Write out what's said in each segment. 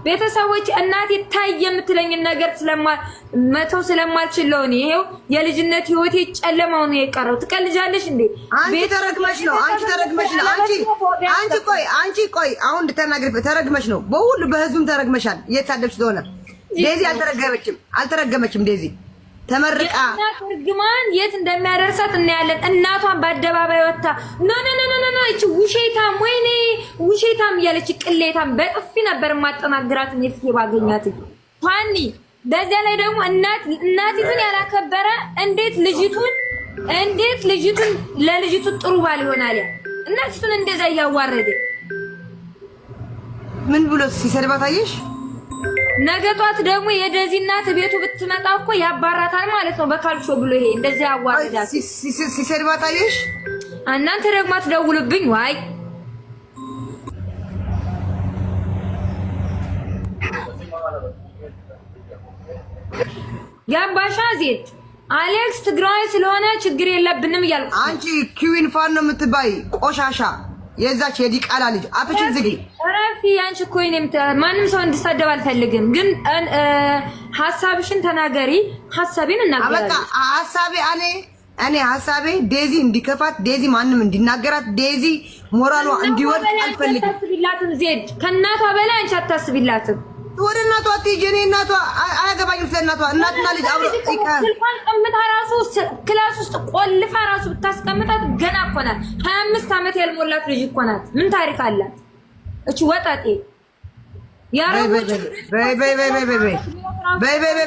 ቤተሰቦች እናቴ ታይ የምትለኝ ነገር መተው ስለማልችል ነው። ይሄው የልጅነት ህይወቴ ጨለማው ነው የቀረው። ትቀልጃለሽ እንዴ? አንቺ ተረግመሽ ነው። አንቺ ቆይ አሁን ተረግመሽ ነው። በሁሉ በህዝቡም ተረግመሻል። እየተሳደብሽ ስለሆነ ዴዚ አልተረገመችም። ዴዚ ተመርቃ እርግማን የት እንደሚያደርሳት እናያለን። እናቷን በአደባባይ ወጣ ኖ እቺ ውሸታም ወይኔ ውሸታም እያለች ቅሌታም በጥፊ ነበር ማጠናግራት የፍቴ ባገኛት ፋኒ። በዚያ ላይ ደግሞ እናቲቱን ያላከበረ እንዴት ልጅቱን ለልጅቱ ጥሩ ባል ይሆናል? እናቲቱን እንደዛ እያዋረደ ምን ብሎ ሲሰድባት አየሽ? ነገ ጧት ደግሞ የደዚ እናት ቤቱ ብትመጣ እኮ ያባራታል ማለት ነው። በካልቾ ብሎ ይሄ እንደዚህ ያዋርዳል። ሲሰድባት አየሽ? እናንተ ደግሞ አትደውሉብኝ። ዋይ ያባሻ ዜት አሌክስ ትግራይ ስለሆነ ችግር የለብንም እያልኩ አንቺ ኪዊን ፋን ነው የምትባይ ቆሻሻ የዛች የዲቃላ ልጅ አፍሽን ዝጊ። ረፊ አንቺ ኮይን ማንም ሰው እንዲሳደብ አልፈልግም፣ ግን ሐሳብሽን ተናገሪ። ሐሳቤን እናገራለሁ። በቃ ሐሳቤ እኔ ሐሳቤ ዴዚ እንዲከፋት፣ ዴዚ ማንም እንዲናገራት፣ ዴዚ ሞራሏ እንዲወድቅ አልፈልግም። አታስቢላትም ዜድ፣ ከእናቷ በላይ አንቺ አታስቢላትም። ወደ እናቷ አትሄጂ። እኔ እናቷ አያገባኝም። ስለእናቷ እናትና ልጅ አብሮ ይቃል ስልኳን ቀምታ ራሱ ክላስ ውስጥ ቆልፋ ራሱ ብታስቀምጣት ገና እኮ ናት። 25 ዓመት ያልሞላት ልጅ እኮ ናት። ምን ታሪክ አላት እቺ ወጣጤ? ያረቦች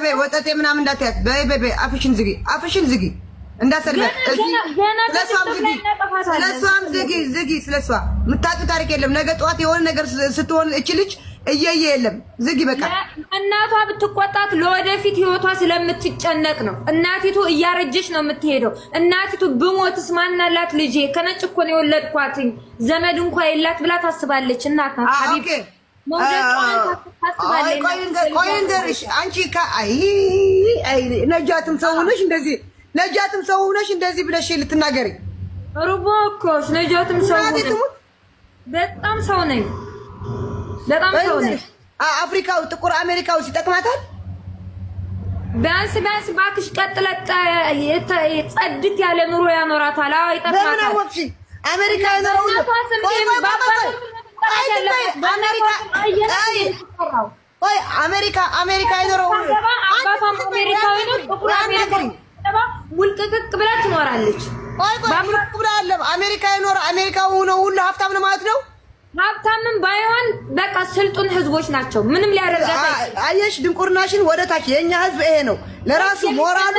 በይ ወጣጤ ምናምን እንዳትያት። በይ አፍሽን ዝጊ እንዳሰድበት ስለሷም ዝጊ። ስለሷ ምታጡ ታሪክ የለም። ነገ ጠዋት የሆነ ነገር ስትሆን እቺ ልጅ እየየ የለም። ዝጊ በቃ። እናቷ ብትቆጣት ለወደፊት ህይወቷ ስለምትጨነቅ ነው። እናቲቱ እያረጀች ነው የምትሄደው። እናቲቱ ብሞትስ ማናላት ልጄ ከነጭ እኮ ነው የወለድኳት ዘመድ እንኳን የላት ብላ ታስባለች። እናት ሀቢብ ቆይንደርሽ አንቺ ነጃትም ሰው ሆነሽ እንደዚህ ብለሽ ልትናገሪ ሩቦኮሽ ነጃትም ሰው በጣም ሰው ነኝ። በጣም ሰው ነኝ። አፍሪካው ጥቁር አሜሪካው ሲጠቅማታል። ቢያንስ ባክሽ ቀጥለጣ ጸድት ያለ ኑሮ ያኖራታል። አዎ ይጠቅማታል። ለምን አወቅሽ? አሜሪካ ያኖረው አሜሪካ ያኖረው አባቷም አሜሪካዊ ነው። ጥቁር አሜሪካዊ ሙልቅቅቅ ብላ ትኖራለች። ባምልቅ ብላ አለ አሜሪካ ያኖረ አሜሪካው ነው ሁሉ ሀብታም ነው ማለት ነው። ሀብታምን ባይሆን በቃ ስልጡን ህዝቦች ናቸው። ምንም ሊያደርጋት አየሽ፣ ድንቁርናሽን ወደታች የኛ ህዝብ ይሄ ነው ለራሱ ሞራሉ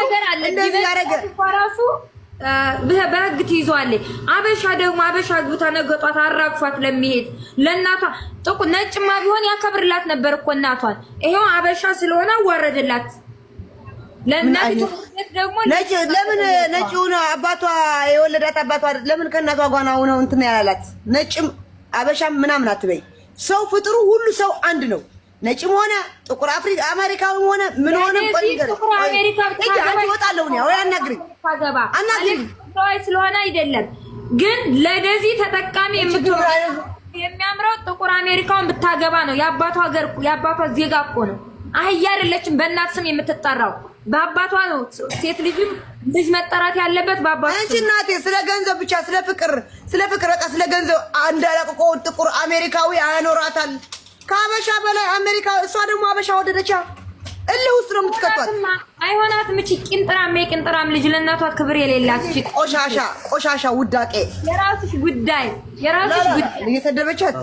እንደዚህ ያረገ ራሱ በህግ ትይዟለች። አበሻ ደግሞ አበሻ ግብታ ነገጧት አራግፏት ለሚሄድ ለእናቷ ጥቁር ነጭማ ቢሆን ያከብርላት ነበር እኮ እናቷን። ይሄው አበሻ ስለሆነ አዋረደላት። ለእናቱ ደግሞ ለምን ነጭ ሆነ አባቷ የወለዳት አባቷ ለምን ከእናቷ ጋር ነው እንትን ያላላት? ነጭም አበሻም ምናምን አትበይ። ሰው ፍጥሩ ሁሉ ሰው አንድ ነው። ነጭም ሆነ ጥቁር አሜሪካዊም ሆነ ምን ሆነ ጥቁር አሜሪካ ወጣለው ነው ያናግሪኝ ስለሆነ አይደለም። ግን ለደዚህ ተጠቃሚ የሚያምረው ጥቁር አሜሪካውን ብታገባ ነው። የአባቷ ዜጋ እኮ ነው። አህያ አይደለችም በእናት ስም የምትጠራው በአባቷ ነው። ሴት ልጅ መጠራት ያለበት በአባቷ። አንቺ እናቴ ስለ ገንዘብ ብቻ ስለ ፍቅር በቃ ስለ ገንዘብ እንዳላቀቆ ጥቁር አሜሪካዊ አያኖራታል ከአበሻ በላይ አሜሪካ። እሷ ደግሞ አበሻ ወደደቻ እልህ ውስጥ ነው የምትከቷት። አይሆናትም። እቺ ቂንጥራም ልጅ ለእናቷ ክብር የሌላት እቺ ቆሻሻ ውዳቄ። የራስሽ ጉዳይ እየሰደበቻት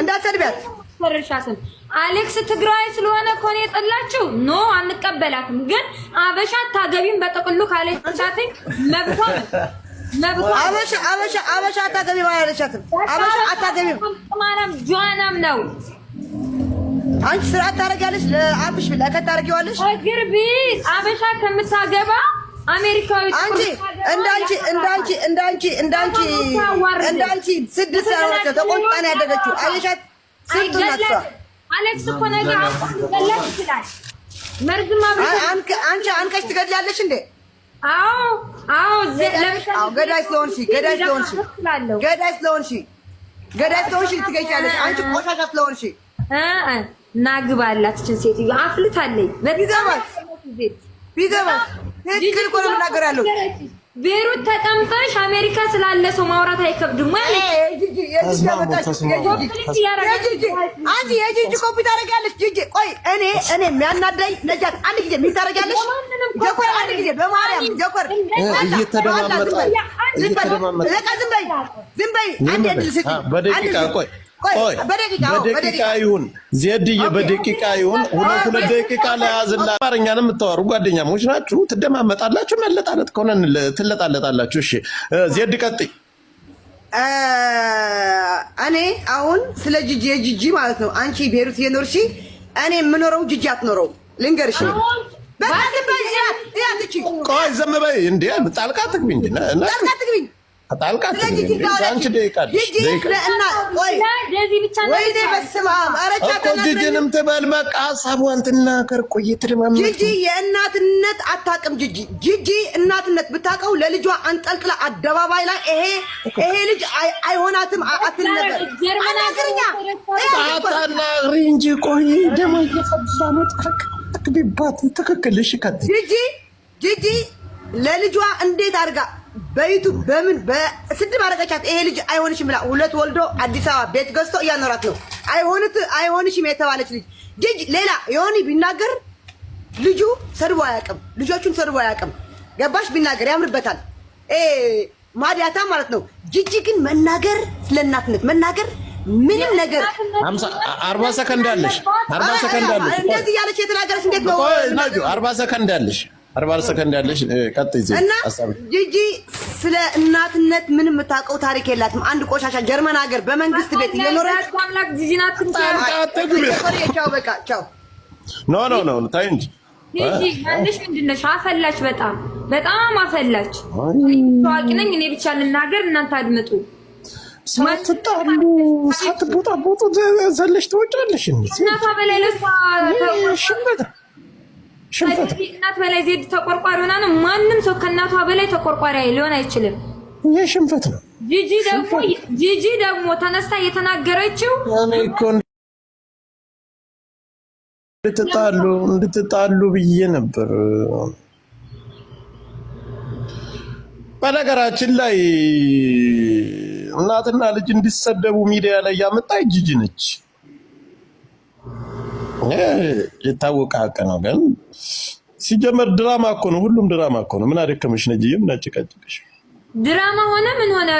እንዳትሰድቢያት ፈርሻትን አሌክስ ትግራይ ስለሆነ እኮ ነው የጠላችው። ኖ አንቀበላትም። ግን አበሻ ታገቢም በጥቅሉ ካለቻትኝ መብቷ አበሻ አታገቢ ማለቻትም። አበሻ አታገቢም ማናም ጆናም ነው። አንቺ ስርዓት ታረጋለሽ። ለአብሽ ለከት ታረጊዋለሽ። ግርቢ አበሻ ከምታገባ አሜሪካዊ እንዳንቺ ስድስት ሰዓት ተቆንጣን ያደረችው አየሻት። ስንቱናት አሌክስ እኮ ነገር ገላት ይችላል። መርዝማ አንቺ አንከሽ ትገድላለሽ እንዴ? አዎ ገዳይ ስለሆንሽ ገዳይ ስለሆንሽ ልትገጫለሽ። አንቺ ቆሻሻ ስለሆንሽ ናግባላት እችን ሴትዮ አፍልታለኝ። ቢገባሽ ትክክል እኮ ነው የምናገራለሁ። ቤሩት ተቀምጠሽ አሜሪካ ስላለ ሰው ማውራት አይከብድም ማለት አንቺ የጂጂ ኮፒ ታደርጊያለሽ። ጂጂ ቆይ እኔ የሚያናዳኝ ነጃት አንድ ጊዜ ምን ታደርጊያለሽ? ጀኮር አንድ ጊዜ በማርያም ጀኮር ዝም በይ አንድ እድል ስጪ በደቂቃ ቆይ በደቂቃ ይሁን ዜድዬ በደቂቃ ይሁን ሁለት ደቂቃ ለያዝና አማርኛንም የምታወሩ ጓደኛሞች ናችሁ፣ ትደማመጣላችሁ። መለጣለጥ ከሆነ ትለጣለጣላችሁ። እሺ ዜድ ቀጥይ። እኔ አሁን ስለ ጂጂ ማለት ነው። አንቺ ቤሩት የኖርሺ እኔ የምኖረው ጂጂ አትኖረው ልንገርሽ። ቆይ ዝም በይ እንዴ! ጣልቃ ትግቢ እንጂ ጣልቃ ትግቢ አንቺ ጂጂንም ትበል በቃ ሀሳቧን ትናገር። ቆይ ጂጂ የእናትነት አታውቅም። ጂጂ እናትነት ብታውቀው ለልጇ አንጠልጥላ አደባባይ ላይ ይሄ ልጅ አይሆናትም አትል ነበር። አታናግሪ እንጂ ቆይ ደግሞ እየፈሳ ነው ትክክልባት ትክክል። እሺ ጂጂ ለልጇ እንዴት አድርጋ በዩቱብ በምን በስድብ አረጋቻት። ይሄ ልጅ አይሆንሽም ብላ ሁለት ወልዶ አዲስ አበባ ቤት ገዝቶ እያኖራት ነው። አይሆንሽም የተባለች ልጅ ጂጂ። ሌላ የሆነ ቢናገር ልጁ ሰድቦ አያውቅም፣ ልጆቹን ሰድቦ አያውቅም። ገባሽ? ቢናገር ያምርበታል። ማዲያታ ማለት ነው። ጂጂ ግን መናገር ስለ እናትነት መናገር ምንም ነገር 40 ሰከንድ አለሽ። 40 ሰከንድ አለሽ። እንደዚህ ያለች የተናገረች እንዴት ነው? 40 ሰከንድ አለሽ። 40 ሰከንድ ያለሽ ቀጥይ። እና ጂጂ ስለ እናትነት ምንም የምታውቀው ታሪክ የላትም። አንድ ቆሻሻ ጀርመን ሀገር በመንግስት ቤት እየኖረች አምላክ ጂጂ ናት። ቻው በቃ ቻው። ኖ ታይ እንጂ ጂጂ ማንሽ ምንድነሽ? አፈላች፣ በጣም አፈላች። ታዋቂ ነኝ እኔ ብቻ ልናገር፣ እናንተ አድምጡ። ሳትጣሉ ሳትቦጣቦጡ ዘለሽ ትወጫለሽ። እናቷ በላይ ለሷ ሽንፈት እናት በላይ ዜድ ተቆርቋሪ ሆና ነው። ማንም ሰው ከእናቷ በላይ ተቆርቋሪ ሊሆን አይችልም። ይሄ ሽንፈት ነው። ጂጂ ደግሞ ተነስታ የተናገረችው እኔ እኮ እንድትጣሉ ብዬ ነበር። በነገራችን ላይ እናትና ልጅ እንዲሰደቡ ሚዲያ ላይ ያመጣች ጂጂ ነች። የታወቀ ሀቅ ነው። ግን ሲጀመር ድራማ እኮ ነው፣ ሁሉም ድራማ እኮ ነው። ምን አደከመሽ ነጂ? ምን አጨቃጨቀሽ? ድራማ ሆነ ምን ሆነ?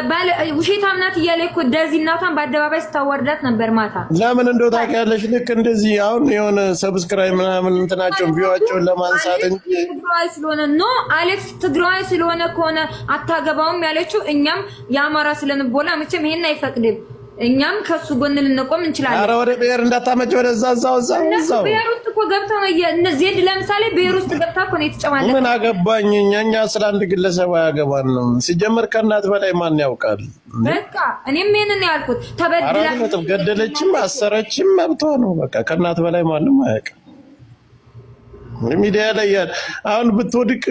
ውሸታም ናት እያለ እኮ እንደዚህ እናቷን በአደባባይ ስታወርዳት ነበር ማታ። ለምን እንደው ታውቂያለሽ? ልክ እንደዚህ አሁን የሆነ ሰብስክራይብ ምናምን እንትናቸውን ቪዋቸውን ለማንሳት እንጂ ትግራይ ስለሆነ ነው። አሌክስ ትግራይ ስለሆነ ከሆነ አታገባውም ያለችው። እኛም የአማራ ስለንቦላ መቼም ይሄን አይፈቅድም። እኛም ከሱ ጎን ልንቆም እንችላለን። ኧረ ወደ ብሔር እንዳታመጭ፣ ወደዛ እዛው ብሔር ውስጥ እኮ ገብተው ነው። ዜድ ለምሳሌ ብሔር ውስጥ ገብታ እኮ ነው የተጨማለቀው። ምን አገባኝ? እኛ ስለ አንድ ግለሰብ አያገባንም። ሲጀመር ከእናት በላይ ማን ያውቃል? በቃ እኔም ይሄንን ያልኩት ተበድላ ገደለችም አሰረችም መብቷ ነው። በቃ ከእናት በላይ ማንም አያውቅም። ሚዲያ ላይ አሁን ብትወድቅ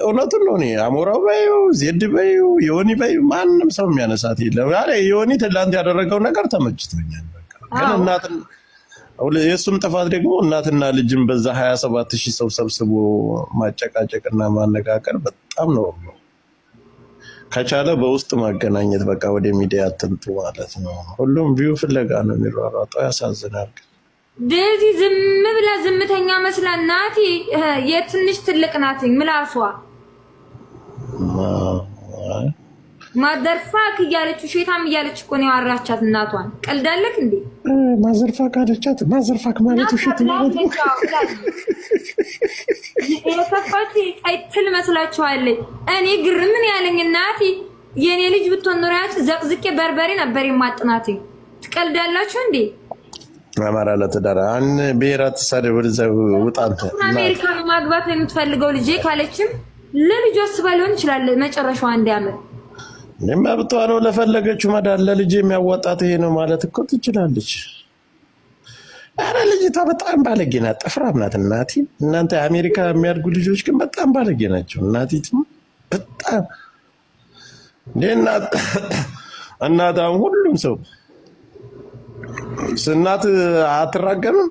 እውነቱን ነው። አሞራው በይው ዜድ በይው ዮኒ በይው ማንም ሰው የሚያነሳት የለም። አረ ዮኒ ትላንት ያደረገው ነገር ተመችቶኛል። በቃ ግን እናትን የእሱም ጥፋት ደግሞ እናትና ልጅም በዛ 27000 ሰው ሰብስቦ ማጨቃጨቅና ማነጋገር በጣም ነው። ከቻለ በውስጥ ማገናኘት፣ በቃ ወደ ሚዲያ አትምጡ ማለት ነው። ሁሉም ቪው ፍለጋ ነው የሚሯሯጠው። ያሳዝናል። ዴዚ ዝም ብላ ዝምተኛ መስላ ናቲ የትንሽ ትልቅ ናት ምላሷ ማዘርፋክ እያለች ሼታም እያለች እኮ ነው ያወራቻት እናቷን። ቀልዳለክ እንዴ? ማዘርፋክ አለቻት። ማዘርፋክ ማለት ውሸት ማለት ነው። የከፋች አይትል መስላችኋለች። እኔ ግርም ምን ያለኝ ናቲ የኔ ልጅ ብትሆን ኖራች ዘቅዝቄ በርበሬ ነበር የማጥናት። ትቀልዳላችሁ እንዴ? አማራ ለተዳራ አን ብሔራት ተሳደብ ወደዛው ወጣንተ አሜሪካ ማግባት የምትፈልገው ልጄ ካለችም ለልጇ አስባ ሊሆን ይችላል መጨረሻው እንዲያምር። ለማብቷ ነው ለፈለገችው መዳል ለልጄ የሚያዋጣት ይሄ ነው ማለት እኮ ትችላለች። አረ ልጅቷ በጣም ባለጌ ናት፣ ጠፍራም ናት። እናቴ እናንተ አሜሪካ የሚያድጉ ልጆች ግን በጣም ባለጌ ናቸው። እናቴ በጣም እናታም ሁሉም ሰው እናት አትራገምም?